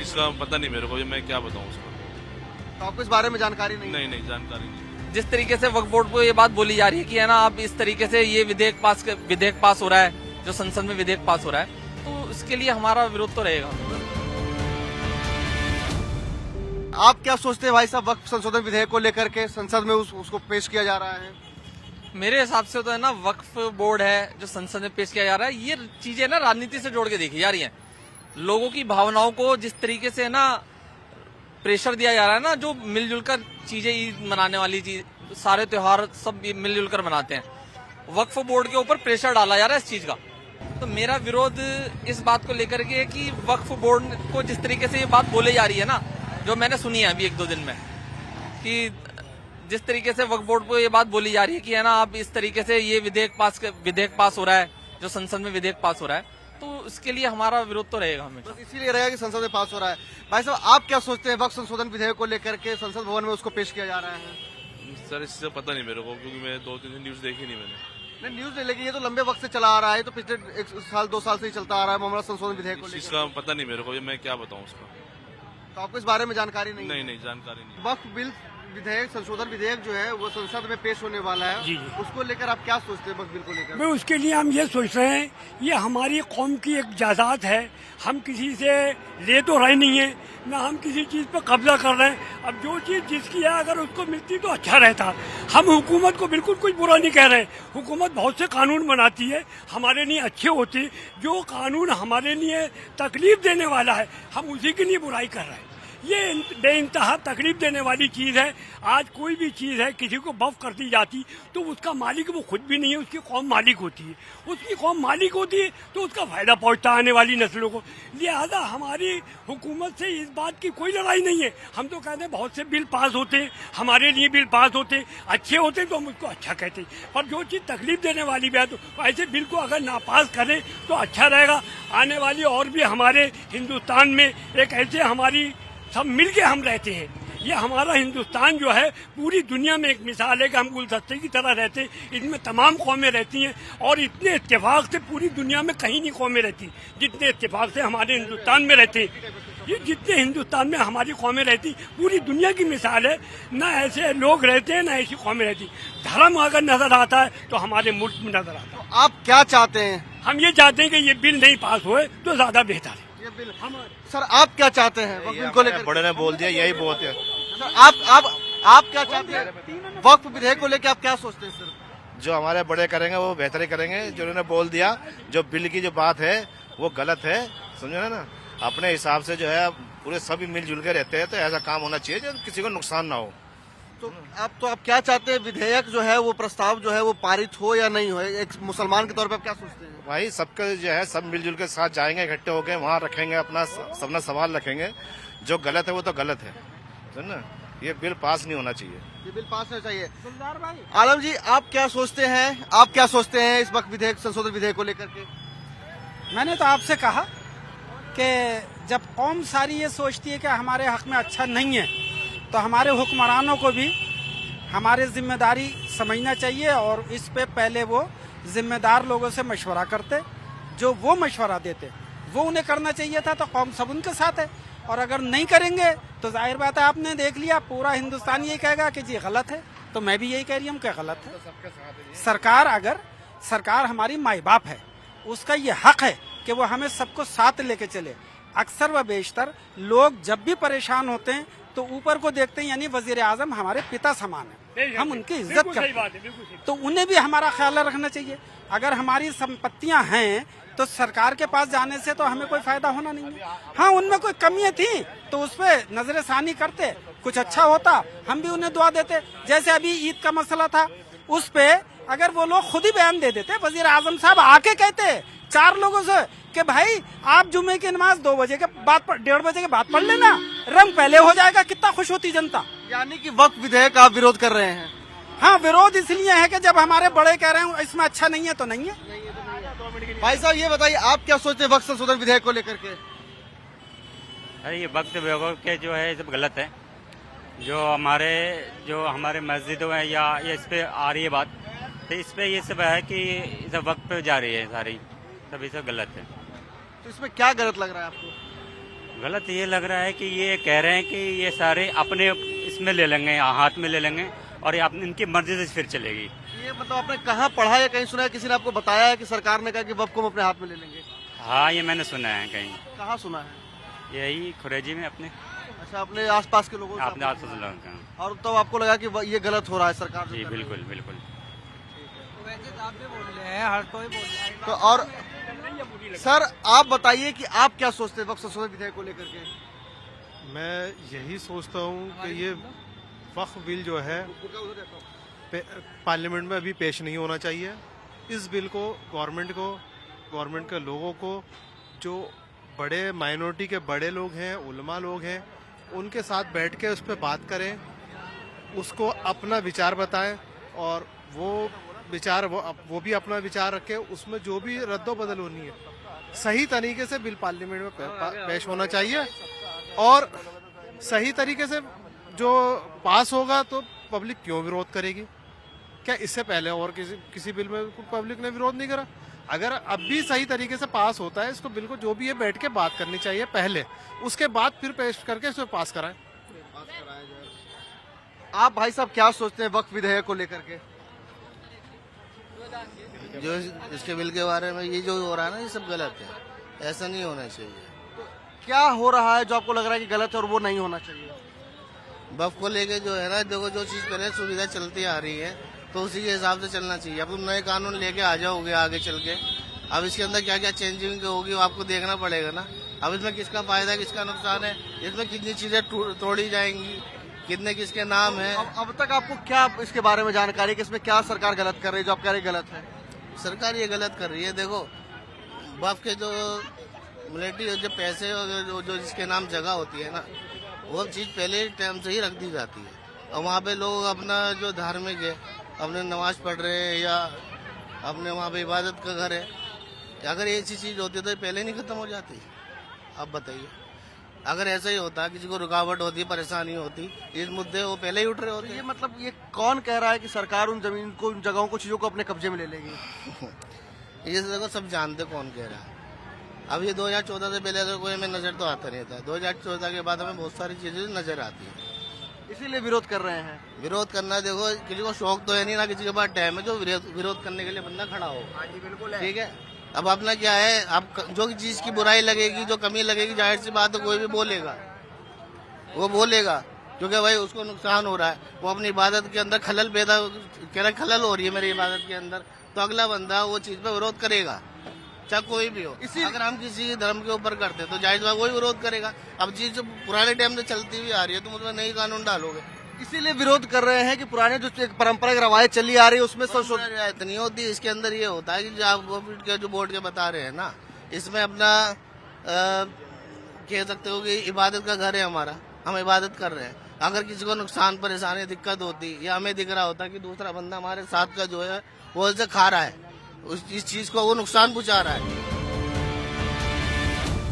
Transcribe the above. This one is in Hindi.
चीज का पता नहीं मेरे को, ये मैं क्या बताऊं उसका। तो आपको इस बारे में जानकारी नहीं? नहीं जानकारी नहीं। जिस तरीके से वक्फ बोर्ड को ये बात बोली जा रही है कि है ना, आप इस तरीके से ये विधेयक पास हो रहा है, जो संसद में विधेयक पास हो रहा है, तो इसके लिए हमारा विरोध तो रहेगा। आप क्या सोचते हैं भाई साहब, वक्फ संशोधन विधेयक को लेकर के संसद में उसको पेश किया जा रहा है? मेरे हिसाब से तो है ना, वक्फ बोर्ड है जो संसद में पेश किया जा रहा है, ये चीजें ना राजनीति से जोड़ के देखी जा रही हैं। लोगों की भावनाओं को जिस तरीके से ना प्रेशर दिया जा रहा है ना, जो मिलजुल कर चीजें, ईद मनाने वाली चीज, सारे त्योहार सब मिलजुल कर मनाते हैं, वक्फ बोर्ड के ऊपर प्रेशर डाला जा रहा है इस चीज का। तो मेरा विरोध इस बात को लेकर के है कि वक्फ बोर्ड को जिस तरीके से ये बात बोली जा रही है ना, जो मैंने सुनी है अभी 1-2 दिन में, कि जिस तरीके से वक्फ बोर्ड को ये बात बोली जा रही है कि है ना, आप इस तरीके से ये विधेयक पास हो रहा है, जो संसद में विधेयक पास हो रहा है, तो इसके लिए हमारा विरोध तो रहेगा हमें। तो इसीलिए रहेगा कि संसद में पास हो रहा है। भाई साहब, आप क्या सोचते हैं वक्फ संशोधन विधेयक को लेकर के संसद भवन में उसको पेश किया जा रहा है? सर इससे पता नहीं मेरे को, क्योंकि मैं 2-3 दिन न्यूज देखी नहीं मैंने। नहीं न्यूज नहीं, लेकिन ये तो लंबे वक्त से चला आ रहा है, तो पिछले 1-2 साल से ही चलता आ रहा है मामला संशोधन विधेयक को इस लेकर। चीज का पता नहीं मेरे को, ये मैं क्या बताऊं उसका। तो आपको इस बारे में जानकारी नहीं? नहीं जानकारी नहीं। वक्फ बिल विधेयक, संशोधन विधेयक जो है वो संसद में पेश होने वाला है। जी। उसको लेकर आप क्या सोचते हैं वक्फ बिल को लेकर? मैं उसके लिए हम ये सोच रहे हैं, ये हमारी कौम की एक जायदाद है, हम किसी से ले तो रहे नहीं है, ना हम किसी चीज पर कब्जा कर रहे हैं। अब जो चीज जिसकी है अगर उसको मिलती तो अच्छा रहता। हम हुकूमत को बिल्कुल कुछ बुरा नहीं कह रहे, हुकूमत बहुत से कानून बनाती है, हमारे लिए अच्छे होते, जो कानून हमारे लिए तकलीफ देने वाला है हम उसी के लिए बुराई कर रहे हैं। ये बेइंतहा तकलीफ देने वाली चीज है। आज कोई भी चीज है किसी को बफ कर दी जाती तो उसका मालिक वो खुद भी नहीं है, उसकी कौम मालिक होती है। उसकी कौम मालिक होती है तो उसका फायदा पहुंचता आने वाली नस्लों को। लिहाजा हमारी हुकूमत से इस बात की कोई लड़ाई नहीं है। हम तो कहते हैं बहुत से बिल पास होते, हमारे लिए बिल पास होते, अच्छे होते तो हम उसको अच्छा कहते, पर जो चीज तकलीफ देने वाली भी है तो ऐसे बिल को अगर नापास करें तो अच्छा रहेगा। आने वाली और भी हमारे हिंदुस्तान में एक ऐसे हमारी सब मिलके हम रहते हैं। ये हमारा हिंदुस्तान जो है पूरी दुनिया में एक मिसाल है कि हम गुलदस्ते की तरह रहते हैं, इसमें तमाम कौमें रहती हैं और इतने इत्तेफाक से पूरी दुनिया में कहीं नहीं कौमें रहती जितने इत्तेफाक से हमारे हिंदुस्तान में रहते हैं। ये जितने हिंदुस्तान में हमारी कौमें रहती पूरी दुनिया की मिसाल है। ना ऐसे लोग रहते हैं ना ऐसी कौमें रहती। धर्म अगर नजर आता है तो हमारे मुल्क में नजर आता है। तो आप क्या चाहते हैं? हम ये चाहते हैं कि ये बिल नहीं पास हुए तो ज्यादा बेहतर है। ये बिल सर आप क्या चाहते हैं वक्फ बिल को लेकर? बड़े ने बोल दिया, यही बहुत है। सर आप क्या चाहते हैं वक्फ विधेयक को लेकर? आप क्या सोचते हैं सर? जो हमारे बड़े करेंगे वो बेहतर ही करेंगे। जो उन्होंने बोल दिया, जो बिल की जो बात है वो गलत है, समझे ना। अपने हिसाब से जो है पूरे सभी मिलजुल के रहते हैं, तो ऐसा काम होना चाहिए जो किसी को नुकसान ना हो। तो आप क्या चाहते हैं, विधेयक जो है वो प्रस्ताव जो है वो पारित हो या नहीं हो? एक मुसलमान के तौर पे आप क्या सोचते हैं? भाई सबके जो है सब मिलजुल के साथ जाएंगे, इकट्ठे होकर वहाँ रखेंगे, अपना सबना सवाल रखेंगे। जो गलत है वो तो गलत है, समझे। ये बिल पास नहीं होना चाहिए, ये बिल पास होना चाहिए। आलम जी आप क्या सोचते हैं, आप क्या सोचते हैं इस वक्त विधेयक, संशोधित विधेयक को लेकर के? मैंने तो आपसे कहा कि जब कौम सारी ये सोचती है कि हमारे हक में अच्छा नहीं है, तो हमारे हुक्मरानों को भी हमारे जिम्मेदारी समझना चाहिए और इस पे पहले वो जिम्मेदार लोगों से मशवरा करते, जो वो मशवरा देते वो उन्हें करना चाहिए था। तो कौम सब उनके साथ है, और अगर नहीं करेंगे तो जाहिर बात है, आपने देख लिया पूरा हिंदुस्तान यही कहेगा कि जी गलत है। तो मैं भी यही कह रही हूँ कि गलत है। सरकार हमारी माई बाप है, उसका ये हक है कि वो हमें सबको साथ लेके चले। अक्सर व बेशतर लोग जब भी परेशान होते हैं तो ऊपर को देखते हैं, यानी वजीर आजम हमारे पिता समान है, हम उनकी इज्जत करते हैं, तो उन्हें भी हमारा ख्याल रखना चाहिए। अगर हमारी संपत्तियां हैं तो सरकार के पास जाने से तो हमें कोई फायदा होना नहीं है। हाँ, उनमें कोई कमियां थी तो उस पर नजरसानी करते, कुछ अच्छा होता हम भी उन्हें दुआ देते। जैसे अभी ईद का मसला था, उस पे अगर वो लोग खुद ही बयान दे देते, वजीर आजम साहब आके कहते 4 लोगों से कि भाई आप जुम्मे की नमाज 2 बजे के बाद 1:30 बजे के बाद पढ़ लेना, रंग पहले हो जाएगा, कितना खुश होती जनता। यानी कि वक्फ विधेयक आप विरोध कर रहे हैं? हाँ, विरोध इसलिए है कि जब हमारे बड़े कह रहे हैं इसमें अच्छा नहीं है तो नहीं है। भाई साहब ये बताइए आप क्या सोचते हैं वक्फ संशोधन विधेयक को लेकर के? अरे ये वक्त विधेयक के जो है सब गलत है। जो हमारे मस्जिदों में या ये इस पे आ रही है बात, तो इस पे ये सब है कि सब वक्त पे जा रही है सारी, सब ये सब गलत है। तो इसमें क्या गलत लग रहा है आपको? गलत ये लग रहा है कि ये कह रहे हैं कि ये सारे अपने इसमें ले लेंगे, हाथ में ले लेंगे और ये अपनी इनकी मर्जी से फिर चलेगी। ये मतलब आपने कहाँ पढ़ा या कहीं सुना है, किसी ने आपको बताया है कि सरकार ने कहा कि वक्फ को हम अपने हाथ में ले लेंगे? हाँ, ये मैंने सुना है कहीं, कहाँ सुना है? यही खुरेजी में अपने अच्छा, अपने आसपास के लोगों से आपने आपको आज पता है? सुना है। और तब आपको लगा कि ये गलत हो रहा है सरकार जो जी कर रही है। बिल्कुल बिल्कुल। तो और सर आप बताइए कि आप क्या सोचते हैं वक्फ संशोधन विधेयक को लेकर के? मैं यही सोचता हूँ कि ये वक्फ बिल जो है पार्लियामेंट में अभी पेश नहीं होना चाहिए। इस बिल को गवर्नमेंट के लोगों को, जो बड़े माइनॉरिटी के बड़े लोग हैं, उलमा लोग हैं, उनके साथ बैठ के उस पर बात करें, उसको अपना विचार बताएं और वो भी अपना विचार रखें। उसमें जो भी रद्दोबदल होनी है सही तरीके से बिल पार्लियामेंट में पेश होना चाहिए और सही तरीके से जो पास होगा तो पब्लिक क्यों विरोध करेगी? क्या इससे पहले और किसी बिल में पब्लिक ने विरोध नहीं करा? अगर अब भी सही तरीके से पास होता है इसको बिल को, जो भी है बैठ के बात करनी चाहिए पहले, उसके बाद फिर पेश करके इसको पास कराएं। आप भाई साहब क्या सोचते हैं वक्फ विधेयक को लेकर के? जो इसके बिल के बारे में ये जो हो रहा है ना, ये सब गलत है, ऐसा नहीं होना चाहिए। क्या हो रहा है जो आपको लग रहा है कि गलत है और वो नहीं होना चाहिए? वक्फ को लेके जो है ना, देखो जो चीज पहले सुविधा चलती आ रही है तो उसी के हिसाब से चलना चाहिए। अब तुम नए कानून लेके आ जाओगे आगे चल के, अब इसके अंदर क्या क्या चेंजिंग होगी वो आपको देखना पड़ेगा ना। अब इसमें किसका फायदा है, किसका नुकसान है, इसमें कितनी चीजें तोड़ी जाएंगी, कितने किसके नाम है। अब तक आपको क्या इसके बारे में जानकारी है कि इसमें क्या सरकार गलत कर रही है जो आप कह रहे गलत है? सरकार ये गलत कर रही है। देखो वक्फ के जो मिलिट्री जो पैसे और जो जिसके नाम जगह होती है ना, वो चीज पहले टाइम से ही रख दी जाती है और वहाँ पे लोग अपना जो धार्मिक है, अपने नमाज पढ़ रहे हैं या अपने वहाँ पे इबादत का घर है, अगर ऐसी चीज होती तो पहले नहीं खत्म हो जाती? आप बताइए, अगर ऐसा ही होता, किसी को रुकावट होती, परेशानी होती, इस मुद्दे वो पहले ही उठ रहे होते। ये मतलब ये कौन कह रहा है कि सरकार उन जमीन को, उन जगहों को, चीजों को अपने कब्जे में ले लेगी? ये देखो सब जानते कौन कह रहा है। अब ये 2014 से पहले तो कोई हमें नजर तो आता नहीं था, 2014 के बाद हमें बहुत सारी चीजें नजर आती है, इसीलिए विरोध कर रहे हैं। विरोध करना, देखो किसी को शौक तो है नहीं ना, किसी के पास टाइम है जो विरोध करने के लिए बंदा खड़ा हो। ठीक है, अब अपना क्या है, अब जो चीज की बुराई लगेगी, जो कमी लगेगी, जाहिर सी बात है कोई भी बोलेगा, वो बोलेगा क्योंकि भाई उसको नुकसान हो रहा है, वो अपनी इबादत के अंदर खलल पैदा कह रहा, खलल हो रही है मेरी इबादत के अंदर, तो अगला बंदा वो चीज पे विरोध करेगा, चाहे कोई भी हो। अगर हम किसी धर्म के ऊपर करते तो जाहिर बात वही विरोध करेगा। अब चीज जो पुराने टाइम से चलती हुई आ रही है तुम उसमें नई कानून डालोगे, इसीलिए विरोध कर रहे हैं कि पुराने जो एक परंपरागत रवायत चली आ रही है उसमें संशोधन रियायत नहीं होती। इसके अंदर ये होता है कि जो आप जो बोर्ड के बता रहे हैं ना, इसमें अपना कह सकते हो कि इबादत का घर है हमारा, हम इबादत कर रहे हैं, अगर किसी को नुकसान परेशानी दिक्कत होती या हमें दिख रहा होता कि दूसरा बंदा हमारे साथ का जो है वो इसे खा रहा है, इस चीज को वो नुकसान पहुंचा रहा है,